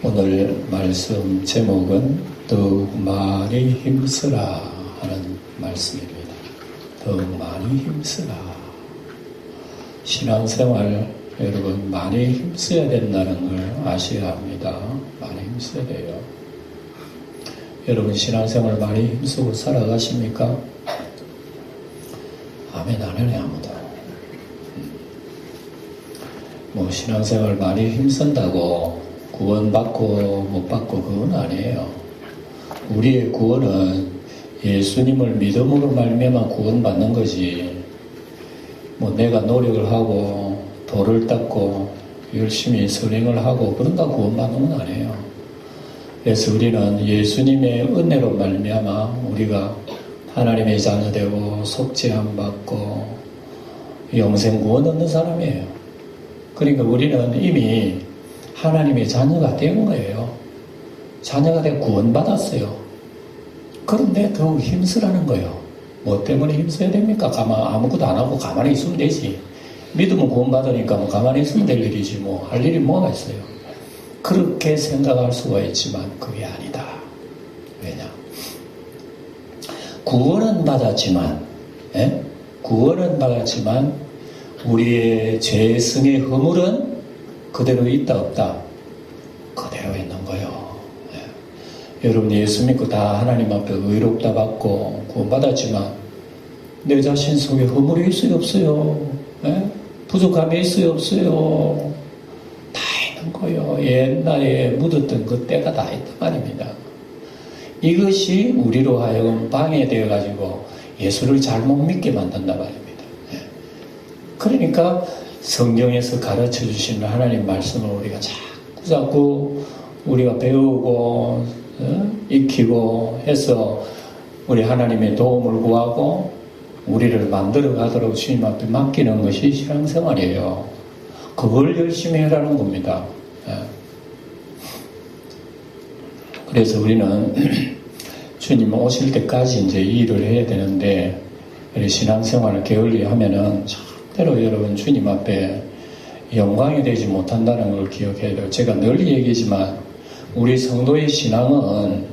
오늘 말씀 제목은 더욱 많이 힘쓰라 하는 말씀입니다. 더욱 많이 힘쓰라. 신앙생활 여러분 많이 힘써야 된다는 걸 아셔야 합니다. 많이 힘써야 돼요. 여러분 신앙생활 많이 힘쓰고 살아가십니까? 아멘 안 하네 아무도. 뭐 신앙생활 많이 힘쓴다고 구원받고 못 받고 그건 아니에요. 우리의 구원은 예수님을 믿음으로 말미암아 구원받는 거지. 뭐 내가 노력을 하고 돌을 닦고 열심히 선행을 하고 그런가 구원받는 건 아니에요. 그래서 우리는 예수님의 은혜로 말미암아 우리가 하나님의 자녀 되고 속죄함 받고 영생 구원 얻는 사람이에요. 그러니까 우리는 이미 하나님의 자녀가 된 거예요. 자녀가 되고 구원받았어요. 그런데 더욱 힘쓰라는 거예요. 뭐 때문에 힘써야 됩니까? 아무것도 안 하고 가만히 있으면 되지. 믿으면 구원받으니까 뭐 가만히 있으면 될 일이지 뭐 할 일이 뭐가 있어요. 그렇게 생각할 수가 있지만 그게 아니다. 왜냐? 구원은 받았지만 구원은 받았지만 우리의 죄성의 허물은 그대로 있다 없다? 그대로 있는 거예요. 여러분 예수 믿고 다 하나님 앞에 의롭다 받고 구원받았지만 내 자신 속에 허물이 있어요 없어요? 부족함이 있어요 없어요? 다 있는 거예요. 옛날에 묻었던 그 때가 다 있단 말입니다. 이것이 우리로 하여금 방해되어 가지고 예수를 잘못 믿게 만든단 말입니다. 그러니까 성경에서 가르쳐 주시는 하나님 말씀을 우리가 자꾸 우리가 배우고 익히고 해서 우리 하나님의 도움을 구하고 우리를 만들어 가도록 주님 앞에 맡기는 것이 신앙생활이에요. 그걸 열심히 해라는 겁니다. 그래서 우리는 주님 오실 때까지 이제 이 일을 해야 되는데 우리 신앙생활을 게을리 하면은 절대로 여러분 주님 앞에 영광이 되지 못한다는 걸 기억해야 돼요. 제가 늘 얘기지만 우리 성도의 신앙은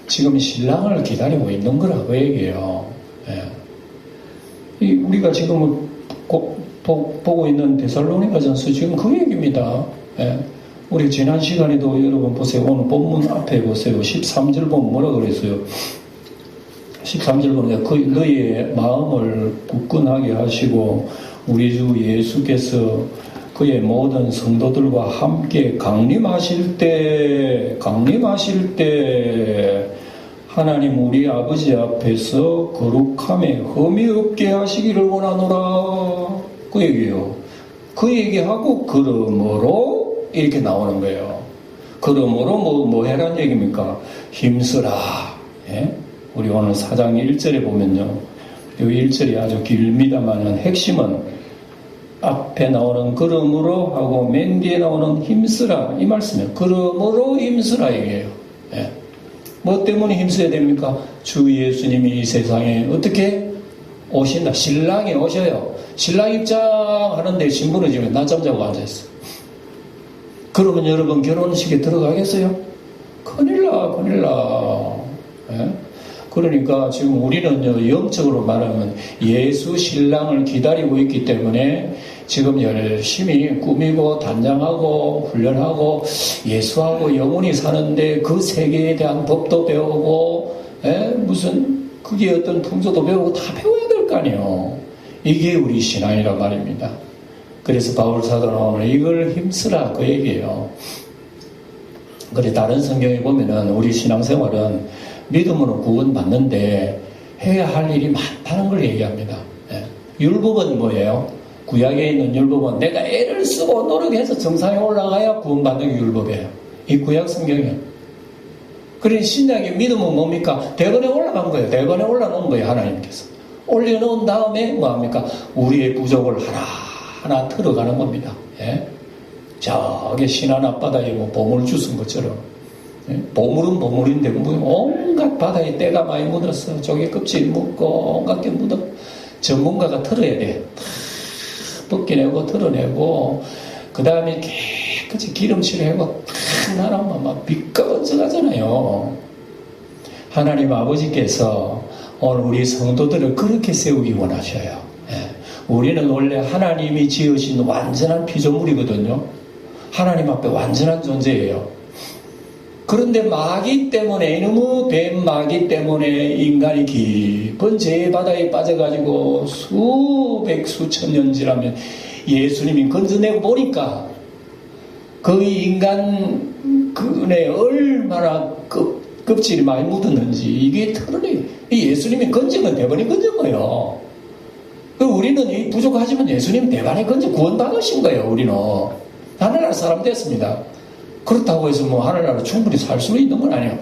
지금 신랑을 기다리고 있는 거라고 얘기해요. 우리가 지금 보고 있는 데살로니가전서 지금 그 얘기입니다. 우리 지난 시간에도 여러분 보세요. 오늘 본문 앞에 보세요. 13절 보면 뭐라 그랬어요? 13절 보면 너희의 마음을 굳건하게 하시고 우리 주 예수께서 그의 모든 성도들과 함께 강림하실 때 하나님 우리 아버지 앞에서 거룩함에 흠이 없게 하시기를 원하노라. 그 얘기예요. 그 얘기하고 그러므로 이렇게 나오는 거예요. 그러므로 뭐 해란 얘기입니까? 힘쓰라. 우리 오늘 4장 1절에 보면요. 이 1절이 아주 길입니다만은 핵심은 앞에 나오는 그러므로 하고 맨 뒤에 나오는 힘쓰라 이 말씀이에요. 그러므로 힘쓰라 얘기예요. 뭐 때문에 힘써야 됩니까? 주 예수님이 이 세상에 어떻게 오신다. 신랑이 오셔요. 신랑 입장하는데 신부는 지금 낮잠 자고 앉아있어. 그러면 여러분 결혼식에 들어가겠어요? 큰일 나. 그러니까 지금 우리는요, 영적으로 말하면 예수 신랑을 기다리고 있기 때문에 지금 열심히 꾸미고 단장하고 훈련하고 예수하고 영원히 사는데 그 세계에 대한 법도 배우고 무슨 그게 어떤 풍조도 배우고 다 배워야 될 거 아니에요. 이게 우리 신앙이란 말입니다. 그래서 바울 사도는 오늘 이걸 힘쓰라 그 얘기예요. 그래 다른 성경에 보면은 우리 신앙생활은 믿음으로 구원받는데 해야 할 일이 많다는 걸 얘기합니다. 율법은 뭐예요? 구약에 있는 율법은 내가 애를 쓰고 노력해서 정상에 올라가야 구원받는 게 율법이에요. 이 구약 성경이에요. 그러니 신약의 믿음은 뭡니까? 대번에 올라간 거예요. 대번에 올라놓은 거예요. 하나님께서. 올려놓은 다음에 뭐합니까? 우리의 부족을 하나 틀어가는 겁니다. 저기 신안 앞바다에 뭐 보물 주운 것처럼 보물은 보물인데 온갖 바다에 때가 많이 묻었어. 조개 껍질 묻고 온갖 게 묻어. 전문가가 털어야 돼. 다 벗겨내고 털어내고 그 다음에 깨끗이 기름칠을 하고 다 나라면 막 비까번쩍하잖아요. 하나님 아버지께서 오늘 우리 성도들을 그렇게 세우기 원하셔요. 우리는 원래 하나님이 지으신 완전한 피조물이거든요. 하나님 앞에 완전한 존재예요. 그런데 마귀 때문에, 너무 뱀 마귀 때문에 인간이 깊은 죄의 바다에 빠져가지고 수백 수천 년 지나면 예수님이 건져내고 보니까 그 인간 그네 얼마나 껍질이 많이 묻었는지 이게 털어내요. 예수님이 건지면 대번에 건진 거예요. 우리는 부족하지만 예수님 대번에 건져 구원받으신 거예요. 우리는 하늘나라 사람 됐습니다. 그렇다고 해서 뭐 하늘나라 충분히 살 수 있는 건 아니에요.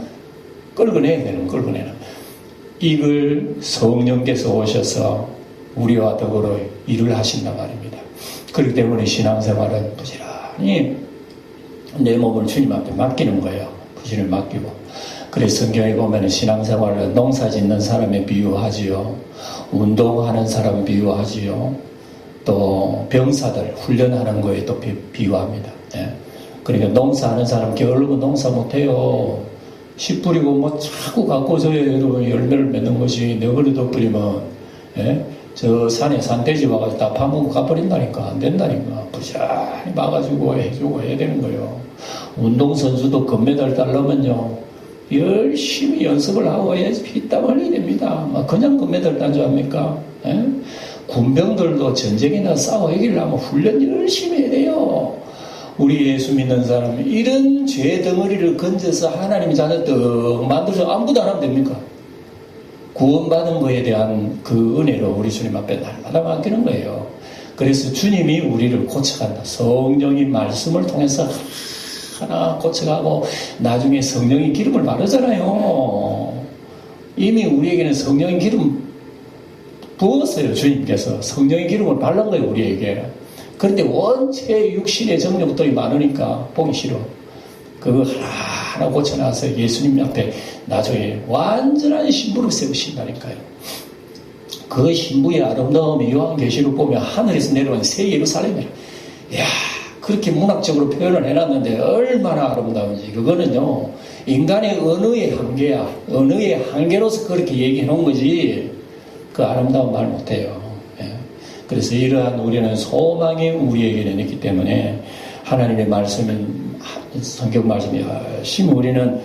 끌어내야 되는, 끌어내는. 이걸 성령께서 오셔서 우리와 더불어 일을 하신단 말입니다. 그렇기 때문에 신앙생활은 부지런히 내 몸을 주님 앞에 맡기는 거예요. 부지런히 맡기고. 그래서 성경에 보면 신앙생활은 농사 짓는 사람에 비유하지요. 운동하는 사람 비유하지요. 또 병사들 훈련하는 거에 또 비유합니다. 그러니까 농사하는 사람 게으르면 농사 못해요. 씨 뿌리고 뭐 자꾸 갖고서 열매를 맺는 것이 너구리 덮으리면 저 산에 산돼지 와가지고 다 파먹고 가버린다니까. 안 된다니까. 부지런히 막아주고 해주고 해야 되는 거예요. 운동선수도 금메달 따려면요 열심히 연습을 하고 해야지 피땀 흘려야 됩니다. 그냥 금메달 딴 줄 압니까? 군병들도 전쟁이나 싸워 이기려면 훈련 열심히 해야 돼요. 우리 예수 믿는 사람이 이런 죄 덩어리를 건져서 하나님이 자녀 떡 만들어서 아무것도 안 하면 됩니까? 구원받은 거에 대한 그 은혜로 우리 주님 앞에 날마다 맡기는 거예요. 그래서 주님이 우리를 고쳐간다. 성령이 말씀을 통해서 하나 고쳐가고 나중에 성령의 기름을 바르잖아요. 이미 우리에게는 성령의 기름 부었어요. 주님께서 성령의 기름을 바른 거예요. 우리에게. 그런데 원체 육신의 정욕들이 많으니까 보기 싫어. 그거 하나 고쳐놔서 예수님 앞에 나중에 완전한 신부를 세우신다니까요. 그 신부의 아름다움이 요한계시록 보면 하늘에서 내려온 새 예루살렘이라. 이야, 그렇게 문학적으로 표현을 해놨는데 얼마나 아름다운지. 그거는요 인간의 언어의 한계야. 언어의 한계로서 그렇게 얘기해 놓은 거지 그 아름다운 말 못해요. 그래서 이러한 우리는 소망이 우리에게는 있기 때문에 하나님의 말씀은 성경 말씀이 열심히 우리는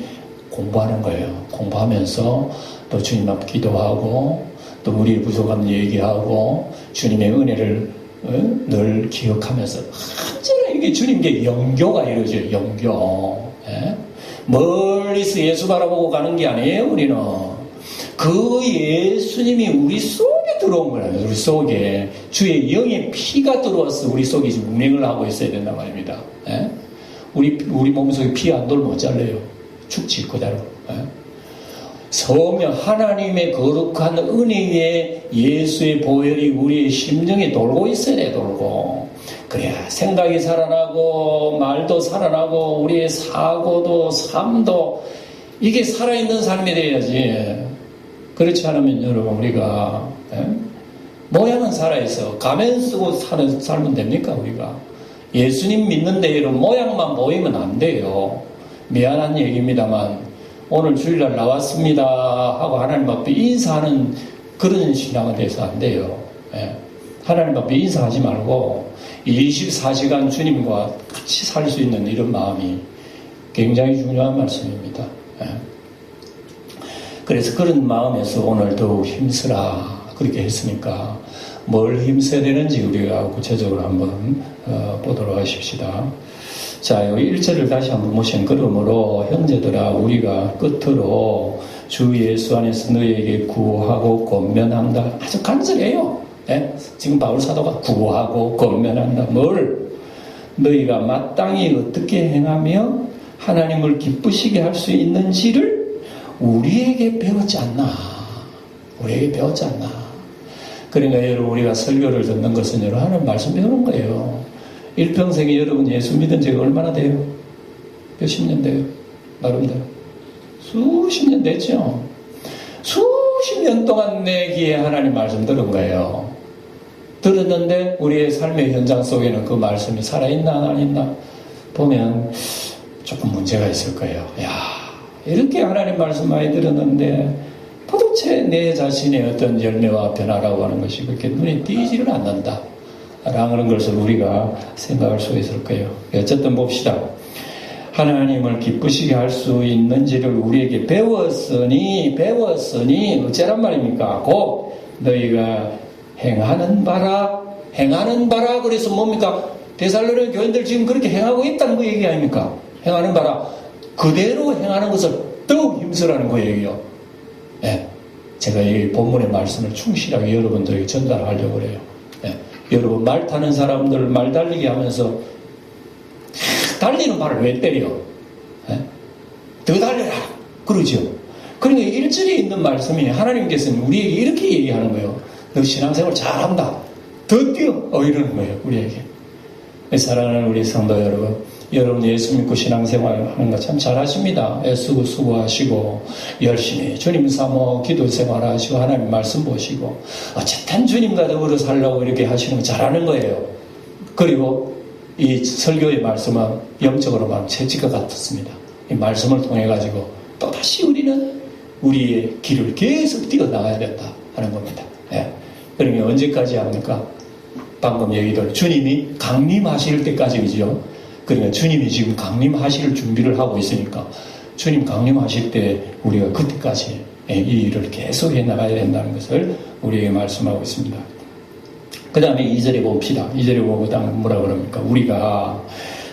공부하는 거예요. 공부하면서 또 주님 앞 기도하고 또 우리의 부족함 얘기하고 주님의 은혜를 늘 기억하면서 언제나 이게 주님께 영교가 이루어져요. 영교. 멀리서 예수 바라보고 가는 게 아니에요. 우리는 그 예수님이 우리 속에 들어온 거예요. 우리 속에 주의 영의 피가 들어와서 우리 속에 지금 운행을 하고 있어야 된단 말입니다. 우리 몸속에 피 안 돌면 못 잘래요. 죽지 그대로. 성령 하나님의 거룩한 은혜의 예수의 보혈이 우리의 심령에 돌고 있어야 돼. 돌고 그래야 생각이 살아나고 말도 살아나고 우리의 사고도 삶도 이게 살아있는 삶이 돼야지. 그렇지 않으면 여러분 우리가 모양은 살아있어. 가면 쓰고 살면 됩니까? 우리가 예수님 믿는 데로 모양만 보이면 안 돼요. 미안한 얘기입니다만 오늘 주일날 나왔습니다 하고 하나님 앞에 인사하는 그런 신앙은 돼서 안 돼요. 하나님 앞에 인사하지 말고 24시간 주님과 같이 살 수 있는 이런 마음이 굉장히 중요한 말씀입니다. 그래서 그런 마음에서 오늘 더욱 힘쓰라 그렇게 했으니까 뭘 힘써야 되는지 우리가 구체적으로 한번 보도록 하십시다. 자, 여기 1절을 다시 한번 보시면 그러므로 형제들아 우리가 끝으로 주 예수 안에서 너희에게 구하고 권면한다. 아주 간절해요. 지금 바울 사도가 구하고 권면한다. 뭘? 너희가 마땅히 어떻게 행하며 하나님을 기쁘시게 할 수 있는지를 우리에게 배웠지 않나. 우리에게 배웠지 않나. 그러니까 여러분 우리가 설교를 듣는 것은 여러분 하나님 말씀 배우는 거예요. 일평생에 여러분 예수 믿은 지가 얼마나 돼요? 몇십 년 돼요? 나름대로 수십 년 됐죠. 수십 년 동안 내 귀에 하나님 말씀 들은 거예요. 들었는데 우리의 삶의 현장 속에는 그 말씀이 살아있나 안 있나 보면 조금 문제가 있을 거예요. 야, 이렇게 하나님 말씀 많이 들었는데 도대체 내 자신의 어떤 열매와 변화라고 하는 것이 그렇게 눈에 띄지를 않는다 라는 것을 우리가 생각할 수 있을 거예요. 어쨌든 봅시다. 하나님을 기쁘시게 할 수 있는지를 우리에게 배웠으니 어째란 말입니까? 곧 너희가 행하는 바라 그래서 뭡니까? 데살로니가 교인들 지금 그렇게 행하고 있다는 그 얘기 아닙니까? 행하는 바라 그대로 행하는 것을 더욱 힘쓰라는 그 얘기요. 예, 제가 이 본문의 말씀을 충실하게 여러분들에게 전달하려고 그래요. 예, 여러분 말 타는 사람들 말 달리게 하면서 달리는 말을 왜 때려? 예? 더 달려라 그러죠. 그러니까 일절에 있는 말씀이 하나님께서는 우리에게 이렇게 얘기하는 거예요. 너 신앙생활 잘한다. 더 뛰어. 이러는 거예요. 우리에게. 사랑하는 우리 성도 여러분 예수 믿고 신앙생활 하는 거 참 잘하십니다. 애쓰고 수고하시고 열심히 주님 삼어 기도 생활하시고 하나님 말씀 보시고 어쨌든 주님과 더불어 살려고 이렇게 하시는 거 잘하는 거예요. 그리고 이 설교의 말씀은 영적으로 말하면 채찍과 같았습니다. 이 말씀을 통해 가지고 또다시 우리는 우리의 길을 계속 뛰어나가야 된다 하는 겁니다. 예. 그러면 언제까지 합니까? 방금 얘기들 주님이 강림하실 때까지이죠. 그러니까 주님이 지금 강림하실 준비를 하고 있으니까 주님 강림하실 때 우리가 그때까지 이 일을 계속해 나가야 된다는 것을 우리에게 말씀하고 있습니다. 그 다음에 2절에 봅시다. 2절에 보고 뭐라 그럽니까? 우리가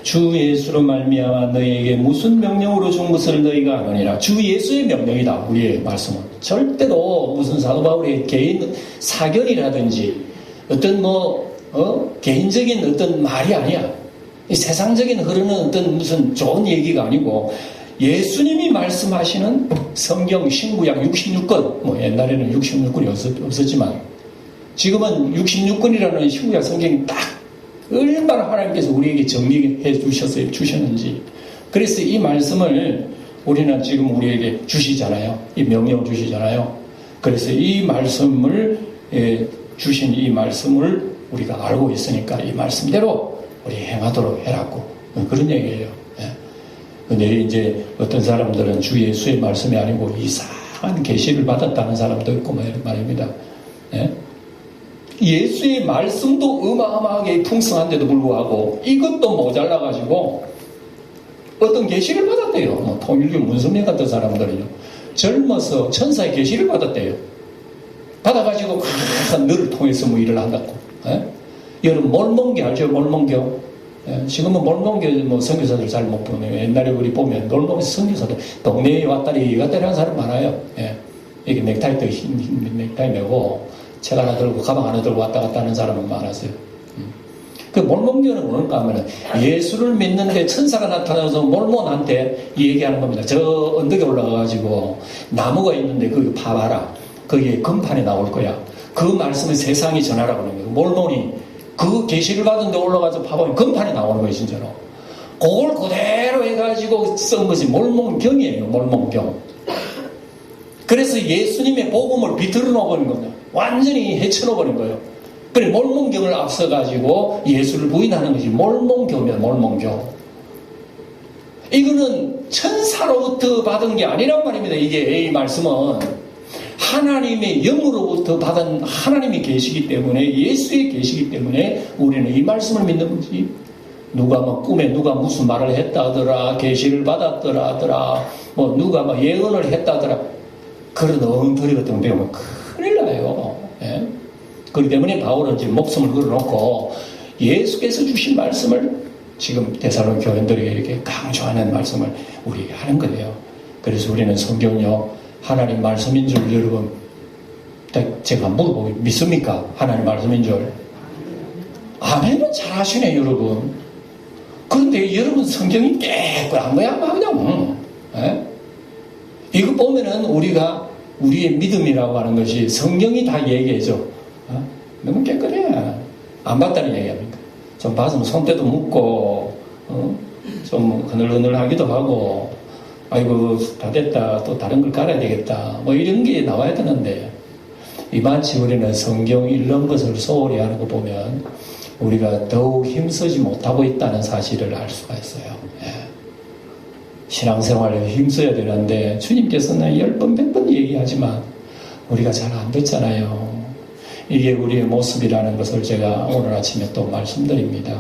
주 예수로 말미암아 너희에게 무슨 명령으로 준 것을 너희가 아느니라. 주 예수의 명령이다. 우리의 말씀은 절대로 무슨 사도 바울의 개인 사견이라든지 어떤 개인적인 어떤 말이 아니야. 세상적인 흐르는 어떤 무슨 좋은 얘기가 아니고 예수님이 말씀하시는 성경 신구약 66권 옛날에는 66권이 없었지만 지금은 66권이라는 신구약 성경이 딱 얼마나 하나님께서 우리에게 정리해 주셨는지. 그래서 이 말씀을 우리는 지금 우리에게 주시잖아요. 이 명령을 주시잖아요. 그래서 이 말씀을 주신 이 말씀을 우리가 알고 있으니까 이 말씀대로 우리 행하도록 해라고 그런 얘기예요. 근데 이제 어떤 사람들은 주 예수의 말씀이 아니고 이상한 계시를 받았다는 사람도 있고 말입니다. 예수의 말씀도 어마어마하게 풍성한데도 불구하고 이것도 모자라가지고 어떤 계시를 받았대요. 통일교 문선명 같은 사람들은요. 젊어서 천사의 계시를 받았대요. 받아가지고 너를 통해서 일을 한다고. 여러분 몰몬교 알죠? 몰몬교. 지금은 몰몬교 선교사들 잘 못 보네요. 옛날에 우리 보면 몰몬교 선교사들 동네에 왔다리 갔다리 하는 사람 많아요. 이게 넥타이 메고 책 하나 들고 가방 하나 들고 왔다 갔다 하는 사람은 많았어요. 그 몰몬교는 뭔가 하면 예수를 믿는데 천사가 나타나서 몰몬한테 얘기하는 겁니다. 저 언덕에 올라가가지고 나무가 있는데 거기 봐봐라. 거기에 금판이 나올 거야. 그 말씀을 세상이 전하라고 하는 거예요. 몰몬이 그 계시를 받은 데 올라가서 봐보면 금판이 나오는 거예요. 진짜로. 그걸 그대로 해가지고 쓴 것이 몰몬경이에요. 몰몬경. 그래서 예수님의 복음을 비틀어 놓아버린 겁니다. 완전히 헤쳐놓아버린 거예요. 그래 몰몬경을 앞서가지고 예수를 부인하는 것이 몰몬교입니다. 몰몬교. 이거는 천사로부터 받은 게 아니란 말입니다. 이게 이 말씀은 하나님의 영으로부터 받은 하나님의 계시기 때문에 예수의 계시기 때문에 우리는 이 말씀을 믿는 거지. 누가 꿈에 누가 무슨 말을 했다더라 계시를 받았더라 누가 예언을 했다더라 그런 엉터리 같은 거 배우면 큰일 나요. 그렇기 때문에 바울은 지금 목숨을 걸어놓고 예수께서 주신 말씀을 지금 데살로니가 교인들에게 이렇게 강조하는 말씀을 우리에게 하는 거예요. 그래서 우리는 성경요 하나님 말씀인 줄 여러분 제가 물어보고 믿습니까? 하나님 말씀인 줄. 아멘은 잘 하시네 여러분. 그런데 여러분 성경이 깨끗한 거야 그냥. 이거 보면은 우리가 우리의 믿음이라고 하는 것이 성경이 다 얘기해줘. 너무 깨끗해. 안 봤다는 얘기합니까? 좀 봤으면 손때도 묻고 좀 흐늘흐늘하기도 하고 아이고 다 됐다 또 다른 걸 갈아야 되겠다 이런 게 나와야 되는데 이마치 우리는 성경 읽는 것을 소홀히 하는 거 보면 우리가 더욱 힘쓰지 못하고 있다는 사실을 알 수가 있어요. 신앙생활에 힘써야 되는데 주님께서는 10번, 100번 얘기하지만 우리가 잘 안 듣잖아요. 이게 우리의 모습이라는 것을 제가 오늘 아침에 또 말씀드립니다.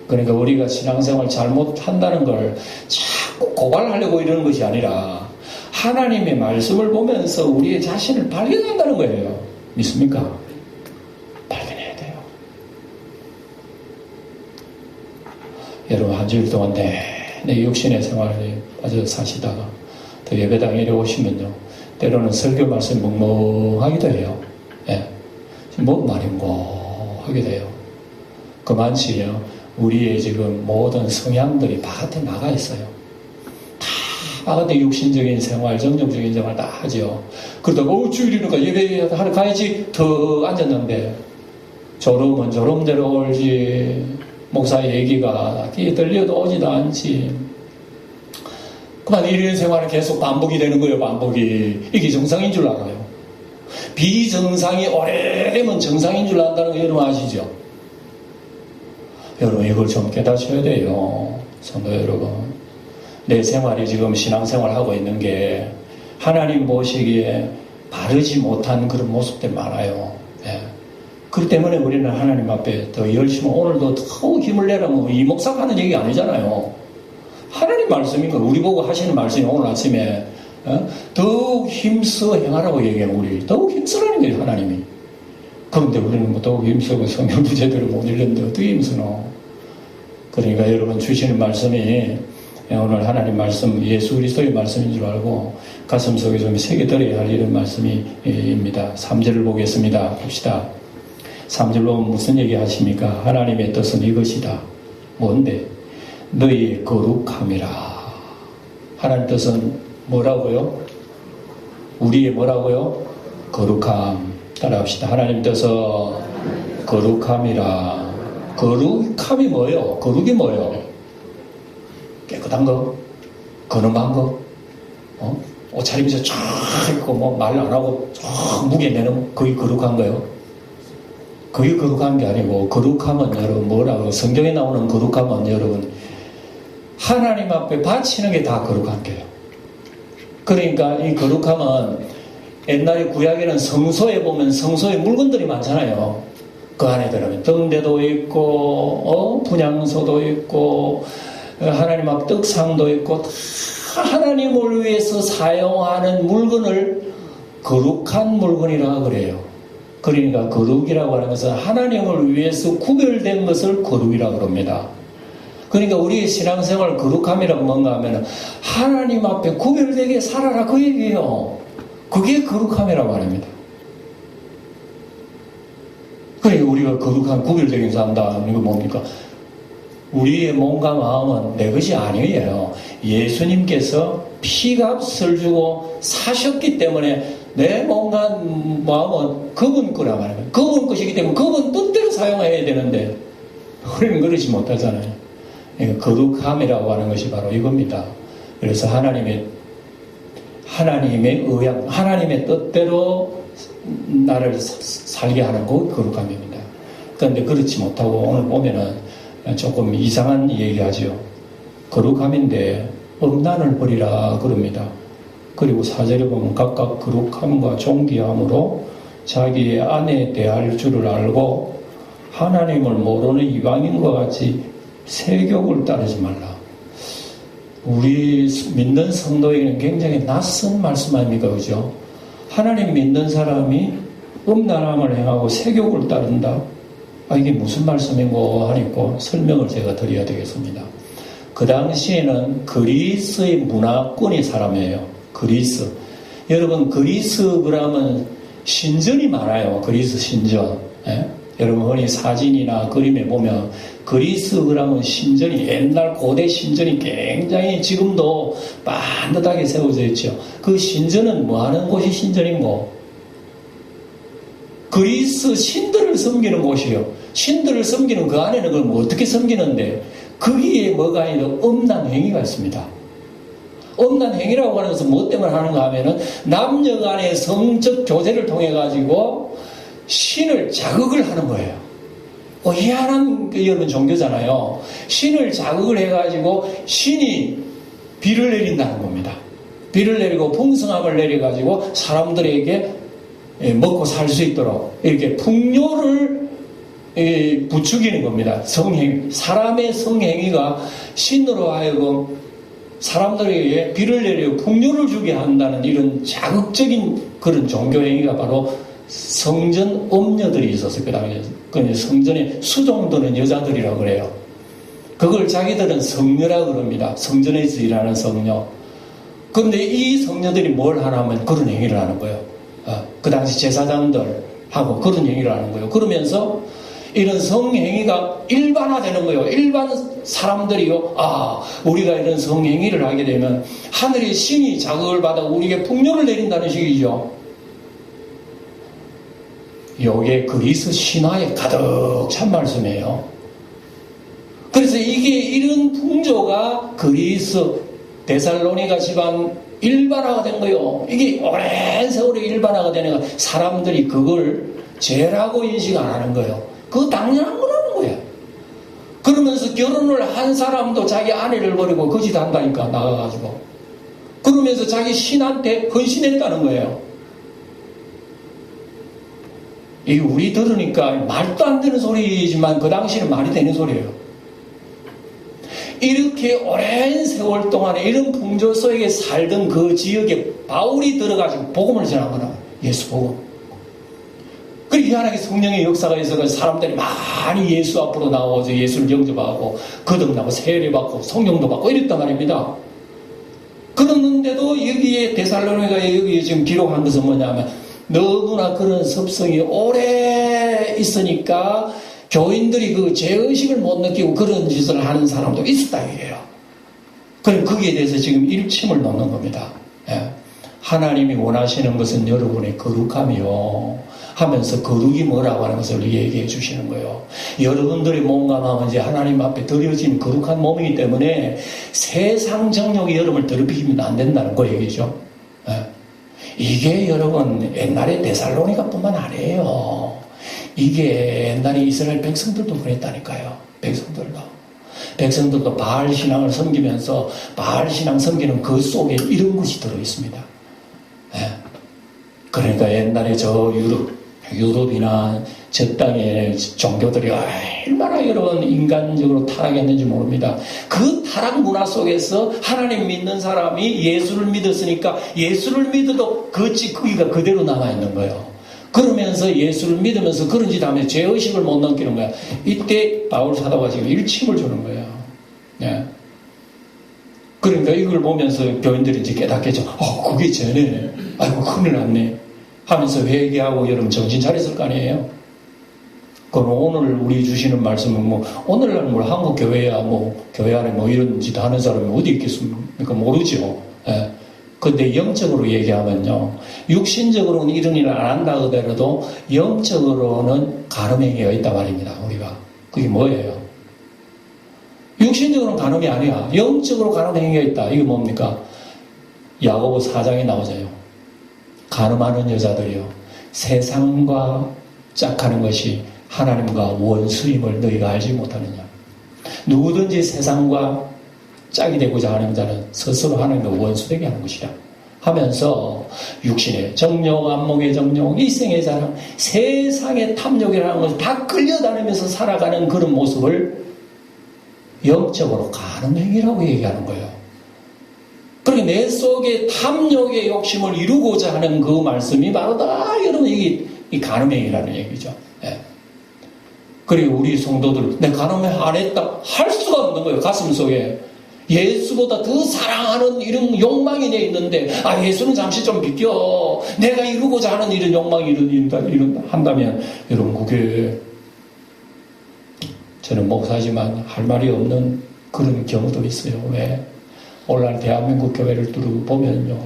그러니까 우리가 신앙생활 잘못한다는 걸 자꾸 고발하려고 이러는 것이 아니라 하나님의 말씀을 보면서 우리의 자신을 발견한다는 거예요. 믿습니까? 발견해야 돼요. 여러분 한 주일 동안 내 육신의 생활에 빠져 사시다가 또 예배당에 오시면요, 때로는 설교 말씀이 멍멍하기도 해요. 예. 뭐 말이 멍하게 돼요. 그만치요, 우리의 지금 모든 성향들이 바깥에 나가 있어요. 다 바깥에 육신적인 생활, 정적적인 생활 다 하죠. 그러다가 주일이니까 예배하러 가야지 더 앉았는데 졸음은 졸음대로 올지, 목사 얘기가 귀에 들려도 오지도 않지. 그만 이런 생활이 계속 반복이 되는 거예요. 반복이. 이게 정상인 줄 알아요. 비정상이 오래되면 정상인 줄 안다는 거 여러분 아시죠? 여러분 이걸 좀 깨닫셔야 돼요. 성도 여러분, 내 생활이 지금 신앙생활 하고 있는 게 하나님 보시기에 바르지 못한 그런 모습들 많아요. 예. 그렇기 때문에 우리는 하나님 앞에 더 열심히, 오늘도 더욱 힘을 내라면 이 목사가 하는 얘기 아니잖아요. 하나님 말씀인 거, 우리 보고 하시는 말씀이 오늘 아침에 더욱 힘써 행하라고 얘기해요. 우리 더욱 힘쓰라는 거예요, 하나님이. 그런데 우리는 뭐 더욱 힘쓰고 성경 부제대로 못 읽는데 어떻게 힘쓰노? 그러니까 여러분 주시는 말씀이 오늘 하나님 말씀, 예수 그리스도의 말씀인 줄 알고 가슴 속에 좀 새겨들어야 할 이런 말씀입니다. 3절을 보겠습니다. 봅시다. 3절 보면 무슨 얘기 하십니까? 하나님의 뜻은 이것이다. 뭔데? 너희의 거룩함이라. 하나님 뜻은 뭐라고요? 우리의 뭐라고요? 거룩함. 따라합시다. 하나님 뜻은 거룩함이라. 거룩함이 뭐예요? 거룩이 뭐예요? 깨끗한 거? 거룩한 거? 옷차림에서 쫙 입고 뭐 말 안 하고 쫙 무게 내는 그게 거룩한 거예요? 그게 거룩한 게 아니고, 거룩함은 여러분 뭐라고, 성경에 나오는 거룩함은 여러분 하나님 앞에 바치는 게 다 거룩한 게요. 그러니까 이 거룩함은 옛날에 구약에는 성소에 보면 성소에 물건들이 많잖아요. 그 안에 들어가면 등대도 있고 분향소도 있고 하나님 앞 떡상도 있고, 다 하나님을 위해서 사용하는 물건을 거룩한 물건이라고 그래요. 그러니까 거룩이라고 하는 것은 하나님을 위해서 구별된 것을 거룩이라고 합니다. 그러니까 우리의 신앙생활 거룩함이란 뭔가 하면 하나님 앞에 구별되게 살아라, 그 얘기예요. 그게 거룩함이라고 합니다. 그러니까 우리가 거룩한 구별되게 산다. 이거 뭡니까? 우리의 몸과 마음은 내 것이 아니에요. 예수님께서 피값을 주고 사셨기 때문에 내 몸과 마음은 그분 거라고 하는 거예요. 그분 것이기 때문에 그분 뜻대로 사용해야 되는데 우리는 그러지 못하잖아요. 거룩함이라고 하는 것이 바로 이겁니다. 그래서 하나님의 의향, 하나님의 뜻대로 나를 살게 하는 거 거룩함입니다. 그런데 그렇지 못하고 오늘 보면은 조금 이상한 얘기하죠. 거룩함인데 음란을 버리라 그럽니다. 그리고 4절에 보면 각각 거룩함과 존귀함으로 자기의 아내에 대할 줄을 알고 하나님을 모르는 이방인과 같이 세욕을 따르지 말라. 우리 믿는 성도에게는 굉장히 낯선 말씀 아닙니까? 그죠? 하나님 믿는 사람이 음란함을 행하고 세욕을 따른다? 이게 무슨 말씀인고 하니까 설명을 제가 드려야 되겠습니다. 그 당시에는 그리스의 문화권의 사람이에요. 그리스. 여러분, 그리스 그러면 신전이 많아요. 그리스 신전. 예? 여러분 흔히 사진이나 그림에 보면 그리스 그러면 신전이, 옛날 고대 신전이 굉장히 지금도 반듯하게 세워져 있죠. 그 신전은 뭐 하는 곳이 신전인고? 그리스 신들을 섬기는 곳이요. 신들을 섬기는 그 안에는 그럼 어떻게 섬기는데, 거기에 뭐가 아니라 음란 행위가 있습니다. 음란 행위라고 하는 것은 뭐 때문에 하는가 하면은 남녀 간의 성적 교제를 통해 가지고 신을 자극을 하는 거예요. 희한한 여러분 종교잖아요. 신을 자극을 해가지고 신이 비를 내린다는 겁니다. 비를 내리고 풍성함을 내려가지고 사람들에게 먹고 살 수 있도록 이렇게 풍요를 부추기는 겁니다. 사람의 성행위가 신으로 하여금 사람들에게 비를 내리고 풍요를 주게 한다는 이런 자극적인 그런 종교행위가 바로 성전 엄녀들이 있었어요. 그 당시에. 성전에 수종드는 여자들이라고 그래요. 그걸 자기들은 성녀라 그럽니다. 성전에서 일하는 성녀. 그런데 이 성녀들이 뭘 하냐면 그런 행위를 하는 거예요. 그 당시 제사장들하고 그런 행위를 하는 거예요. 그러면서 이런 성행위가 일반화되는 거예요. 일반 사람들이요. 우리가 이런 성행위를 하게 되면 하늘의 신이 자극을 받아 우리에게 풍요를 내린다는 식이죠. 요게 그리스 신화에 가득 찬 말씀이에요. 그래서 이게 이런 풍조가 그리스 데살로니가 지방 일반화가 된 거예요. 이게 오랜 세월에 일반화가 되는 거예요. 사람들이 그걸 죄라고 인식 안 하는 거예요. 그거 당연한 거라는 거예요. 그러면서 결혼을 한 사람도 자기 아내를 버리고 거짓 한다니까, 나가가지고. 그러면서 자기 신한테 헌신했다는 거예요. 이게 우리 들으니까 말도 안 되는 소리지만 그 당시에는 말이 되는 소리예요. 이렇게 오랜 세월 동안에 이런 풍조 속에 살던 그 지역에 바울이 들어가지고 복음을 전한 거라. 예수 복음. 그리고 희한하게 성령의 역사가 있어서 사람들이 많이 예수 앞으로 나와서 예수를 영접하고 거듭나고 세례 받고 성령도 받고 이랬단 말입니다. 그랬는데도 여기에 데살로니가에 여기에 지금 기록한 것은 뭐냐면 너무나 그런 습성이 오래 있으니까 교인들이 그 죄의식을 못 느끼고 그런 짓을 하는 사람도 있었다 이래요. 그럼 거기에 대해서 지금 일침을 놓는 겁니다. 예. 하나님이 원하시는 것은 여러분의 거룩함이요 하면서 거룩이 뭐라고 하는 것을 얘기해 주시는 거예요. 여러분들이 몸과 마음은 이제 하나님 앞에 드려진 거룩한 몸이기 때문에 세상 정욕이 여러분을 더럽히면 안 된다는 거 얘기죠. 예. 이게 여러분 옛날에 데살로니가 뿐만 아니에요. 이게 옛날에 이스라엘 백성들도 그랬다니까요. 백성들도 바알 신앙을 섬기면서 바알 신앙 섬기는 그 속에 이런 것이 들어있습니다. 예. 그러니까 옛날에 저 유럽이나 저 땅의 종교들이 얼마나 여러분 인간적으로 타락했는지 모릅니다. 그 타락 문화 속에서 하나님 믿는 사람이 예수를 믿었으니까 예수를 믿어도 그 찌꺼기가 그대로 남아있는 거예요. 그러면서 예수를 믿으면서 그런 짓 하면 죄의식을 못 넘기는 거야. 이때 바울 사도가 지금 일침을 주는 거예요. 예. 그러니까 이걸 보면서 교인들이 이제 깨닫겠죠. 그게 죄네. 아이고, 큰일 났네. 하면서 회개하고 여러분 정신 차렸을 거 아니에요. 그럼 오늘 우리 주시는 말씀은 오늘날 한국 교회야 교회 안에 이런 짓 하는 사람이 어디 있겠습니까? 모르죠. 예. 근데 영적으로 얘기하면요. 육신적으로는 이런 일을 안 한다 하더라도 영적으로는 간음행위가 있단 말입니다. 우리가. 그게 뭐예요? 육신적으로는 간음이 아니야. 영적으로 간음행위가 있다. 이게 뭡니까? 야고보 4장에 나오잖아요. 간음하는 여자들이요. 세상과 짝하는 것이 하나님과 원수임을 너희가 알지 못하느냐. 누구든지 세상과 짝이 되고자 하는 자는 스스로 하나님과 원수되게 하는 것이다. 하면서 육신의 정욕, 안목의 정욕, 이생의 자랑, 세상의 탐욕이라는 것을 다 끌려다니면서 살아가는 그런 모습을 영적으로 간음행위라고 얘기하는 거예요. 그러니까 내 속에 탐욕의 욕심을 이루고자 하는 그 말씀이 바로 다 여러분 이게 이 간음행위라는 얘기죠. 예. 그리고 우리 성도들 내 간음에 안 했다 할 수가 없는 거예요. 가슴 속에 예수보다 더 사랑하는 이런 욕망이 내 있는데 예수는 잠시 좀 비켜 내가 이루고자 하는 이런 욕망이 한다면 여러분 그게 저는 목사지만 할 말이 없는 그런 경우도 있어요. 왜? 오늘날 대한민국 교회를 두루 보면요.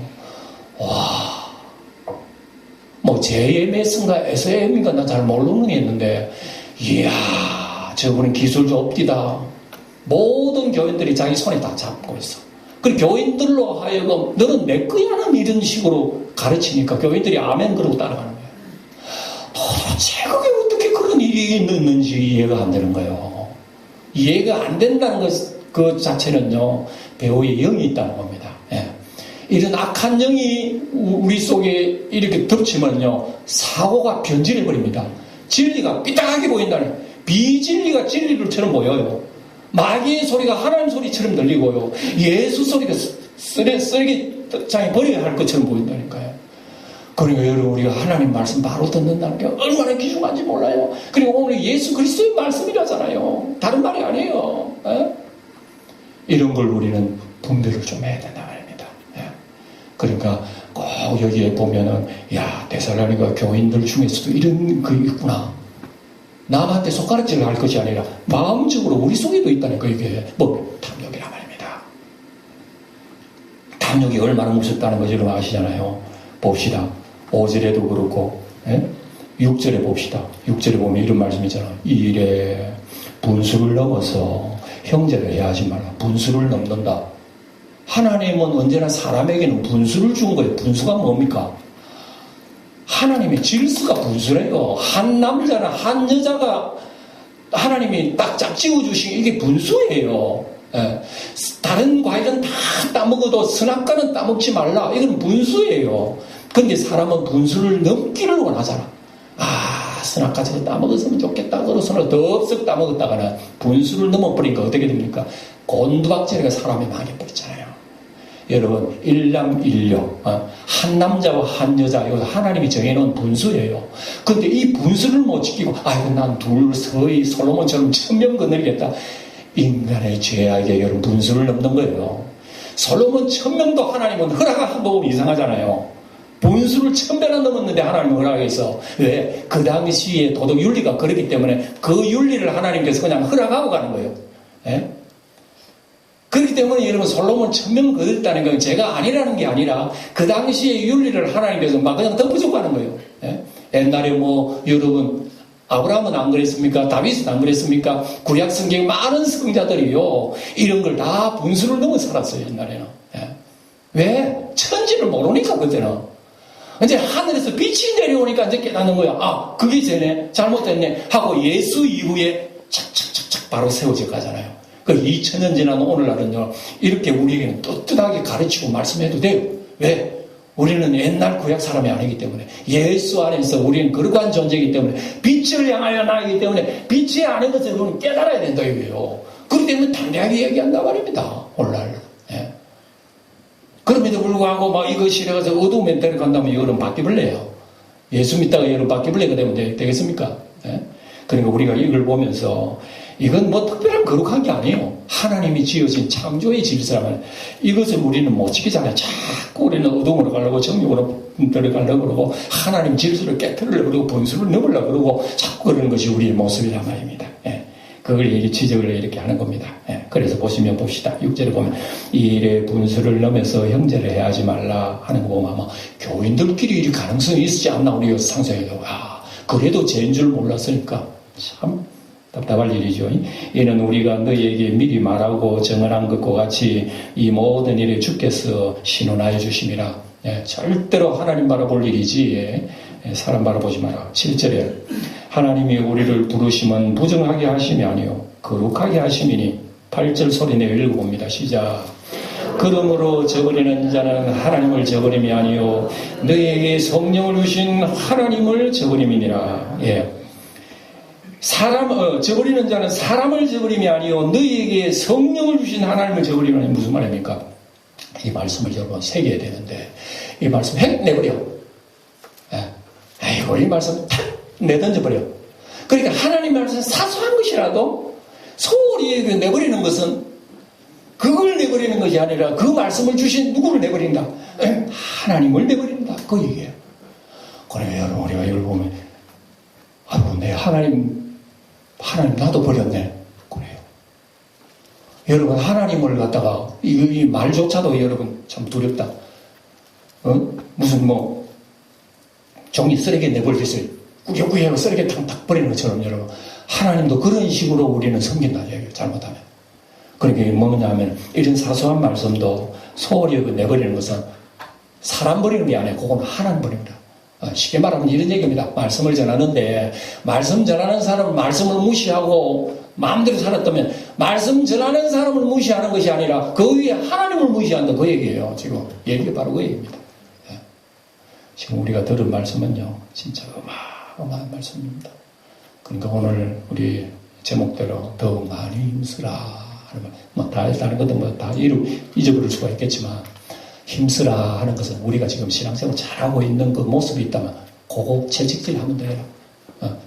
JMS인가 SM인가 나 잘 모르겠는데 이야 저분은 기술 좁디다. 모든 교인들이 자기 손에 다 잡고 있어. 그 교인들로 하여금 너는 내 거야 하는 이런 식으로 가르치니까 교인들이 아멘 그러고 따라가는 거예요. 도대체 그게 어떻게 그런 일이 있는지 이해가 안 되는 거예요. 이해가 안 된다는 것 그 자체는요 배우의 영이 있다는 겁니다. 예. 이런 악한 영이 우리 속에 이렇게 덮치면요, 사고가 변질해버립니다. 진리가 삐딱하게 보인다는, 비진리가 진리를처럼 보여요. 마귀의 소리가 하나님 소리처럼 들리고요, 예수 소리가 쓰레기장에 버려야 할 것처럼 보인다니까요. 그러니까 여러분, 우리가 하나님 말씀 바로 듣는다는 게 얼마나 귀중한지 몰라요. 그리고 오늘 예수 그리스도의 말씀이라잖아요. 다른 말이 아니에요. 에? 이런 걸 우리는 분별을 좀 해야 된다 말입니다. 예. 그러니까 꼭 여기에 보면은, 야, 데살로니가 교인들 중에서도 이런 거 있구나. 남한테 손가락질을 할 것이 아니라 마음적으로 우리 속에도 있다니까. 이게 뭐 탐욕이란 말입니다. 탐욕이 얼마나 무섭다는 거 여러분 아시잖아요. 봅시다. 5절에도 그렇고, 예? 6절에 봅시다. 6절에 보면 이런 말씀이 있잖아요. 이래 분수를 넘어서 형제를 해야 하지 말라. 분수를 넘는다. 하나님은 언제나 사람에게는 분수를 준 거예요. 분수가 뭡니까? 하나님의 질서가 분수래요. 한 남자나 한 여자가 하나님이 딱 짝지어 주신 이게 분수예요. 예. 다른 과일은 다 따먹어도 선악과는 따먹지 말라. 이건 분수예요. 근데 사람은 분수를 넘기를 원하잖아. 선악과 저거 따먹었으면 좋겠다. 그러고서는 덥석 따먹었다가는 분수를 넘어버리니까 어떻게 됩니까? 곤두박질이가 사람이 망해버렸잖아요. 여러분, 일남일녀, 한 남자와 한 여자, 이거 하나님이 정해놓은 분수예요. 근데 이 분수를 못 지키고, 난 둘 서희 솔로몬처럼 1000명 거느리겠다. 인간의 죄악에 여러분 분수를 넘는 거예요. 솔로몬 1000명도 하나님은 허락한 거 보면 이상하잖아요. 분수를 1000배나 넘었는데 하나님은 허락해서. 왜? 그 당시에 도덕 윤리가 그렇기 때문에 그 윤리를 하나님께서 그냥 허락하고 가는 거예요. 예? 그렇기 때문에 여러분, 솔로몬 1000명 거뒀다는 건 제가 아니라는 게 아니라 그 당시의 윤리를 하나님께서 막 그냥 덮어주고 가는 거예요. 예? 옛날에 뭐 여러분, 아브라함은 안 그랬습니까? 다윗은 안 그랬습니까? 구약 성경 많은 성자들이요, 이런 걸 다 분수를 넘어 살았어요, 옛날에는. 예. 왜? 천지를 모르니까, 그때는. 이제 하늘에서 빛이 내려오니까 이제 깨닫는 거야. 그게 쟤네, 잘못됐네 하고 예수 이후에 착착착착 바로 세워져 가잖아요. 그 2000년 지난 오늘날은요, 이렇게 우리에게는 떳떳하게 가르치고 말씀해도 돼요. 왜? 우리는 옛날 구약 사람이 아니기 때문에, 예수 안에서 우리는 거룩한 존재이기 때문에, 빛을 향하여 나가기 때문에 빛이 아닌 것을 우리는 깨달아야 된다 이거예요. 그렇기 때문에 담대하게 얘기한다 말입니다. 오늘날. 예. 그럼에도 불구하고 막 이거 싫어가지고 어두운 데를 간다면 이거는 바퀴벌레예요. 예수 믿다가 이거는 바퀴벌레가 되면 되겠습니까? 예? 그러니까 우리가 이걸 보면서 이건 뭐 특별한 거룩한 게 아니에요. 하나님이 지어진 창조의 질서라면 이것을 우리는 못 지키잖아요. 자꾸 우리는 어둠으로 가려고 정욕으로 들어가려고 그러고 하나님 질서를 깨뜨리려고 그러고 분수를 넘으려고 그러고 자꾸 그러는 것이 우리의 모습이란 말입니다. 예. 그걸 지적을 이렇게 하는 겁니다. 예. 그래서 보시면 봅시다. 6절에 보면 이래 분수를 넘어서 형제를 해야 하지 말라 하는 거 보면 아마 교인들끼리 이 가능성이 있지 않나 우리가 상상해도 그래도 죄인 줄 몰랐으니까 참 답답할 일이죠. 이는 우리가 너희에게 미리 말하고 정언한 것과 같이 이 모든 일에 주께서 신원하여 주심이라. 예, 절대로 하나님 바라볼 일이지 사람 바라보지 마라. 7절에 하나님이 우리를 부르심은 부정하게 하심이 아니요 거룩하게 하심이니 8절 소리내어 읽어봅니다. 시작. 그러므로 저버리는 자는 하나님을 저버림이 아니요 너희에게 성령을 주신 하나님을 저버림이니라. 예. 저버리는 자는 사람을 저버림이 아니요 너희에게 성령을 주신 하나님을 저버리면 무슨 말입니까? 이 말씀을 여러분 새겨야 되는데 이 말씀 핵 내버려. 아이고 이 말씀 탁 내던져버려. 그러니까 하나님 말씀 사소한 것이라도 소홀히 내버리는 것은 그걸 내버리는 것이 아니라 그 말씀을 주신 누구를 내버린다? 하나님을 내버린다. 그 얘기예요. 그러면 여러분 우리가 이걸 보면 내 하나님 나도 버렸네. 그래요. 여러분 하나님을 갖다가 이 말조차도 여러분 참 두렵다. 무슨 종이 쓰레기 내버리겠어요. 꾸역꾸역 쓰레기 탁탁 버리는 것처럼 여러분 하나님도 그런 식으로 우리는 섬긴다는 얘기예요. 잘못하면. 그러니까 뭐냐 하면 이런 사소한 말씀도 소홀히 내버리는 것은 사람 버리는 게 아니에요. 그건 하나님 버립니다. 쉽게 말하면 이런 얘기입니다. 말씀을 전하는데 말씀 전하는 사람은 말씀을 무시하고 마음대로 살았다면 말씀 전하는 사람을 무시하는 것이 아니라 그 위에 하나님을 무시한다 그 얘기예요. 지금 얘기가 바로 그 얘기입니다. 예. 지금 우리가 들은 말씀은요 진짜 어마어마한 말씀입니다. 그러니까 오늘 우리 제목대로 더욱 많이 힘쓰라 하는 말, 다른 것도 다 잊어버릴 수가 있겠지만 힘쓰라 하는 것은 우리가 지금 신앙생활 잘하고 있는 그 모습이 있다면 그거 채찍질 하면 돼요.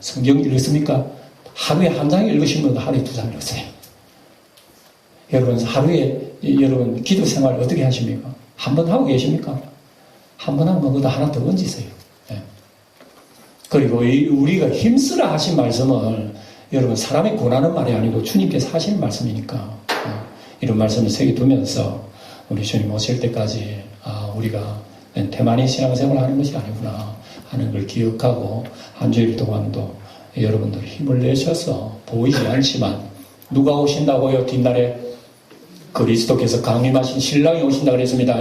성경 읽었습니까? 하루에 한 장 읽으신 분도 하루에 2장 읽었어요. 여러분 하루에 여러분 기도 생활 어떻게 하십니까? 한 번 하고 계십니까? 한 번 하면 그것도 하나 더 얹으세요. 네. 그리고 우리가 힘쓰라 하신 말씀을 여러분 사람이 권하는 말이 아니고 주님께서 하시는 말씀이니까 이런 말씀을 새겨두면서 우리 주님 오실 때까지 우리가 대만의 신앙생활을 하는 것이 아니구나 하는 걸 기억하고 한 주일 동안도 여러분들 힘을 내셔서 보이지 않지만 누가 오신다고요? 뒷날에 그리스도께서 강림하신 신랑이 오신다 그랬습니다.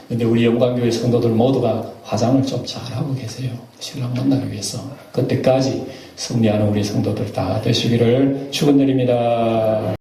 근데 우리 영광교회 성도들 모두가 화장을 좀 잘하고 계세요. 신랑 만나기 위해서. 그때까지 승리하는 우리 성도들 다 되시기를 축원드립니다.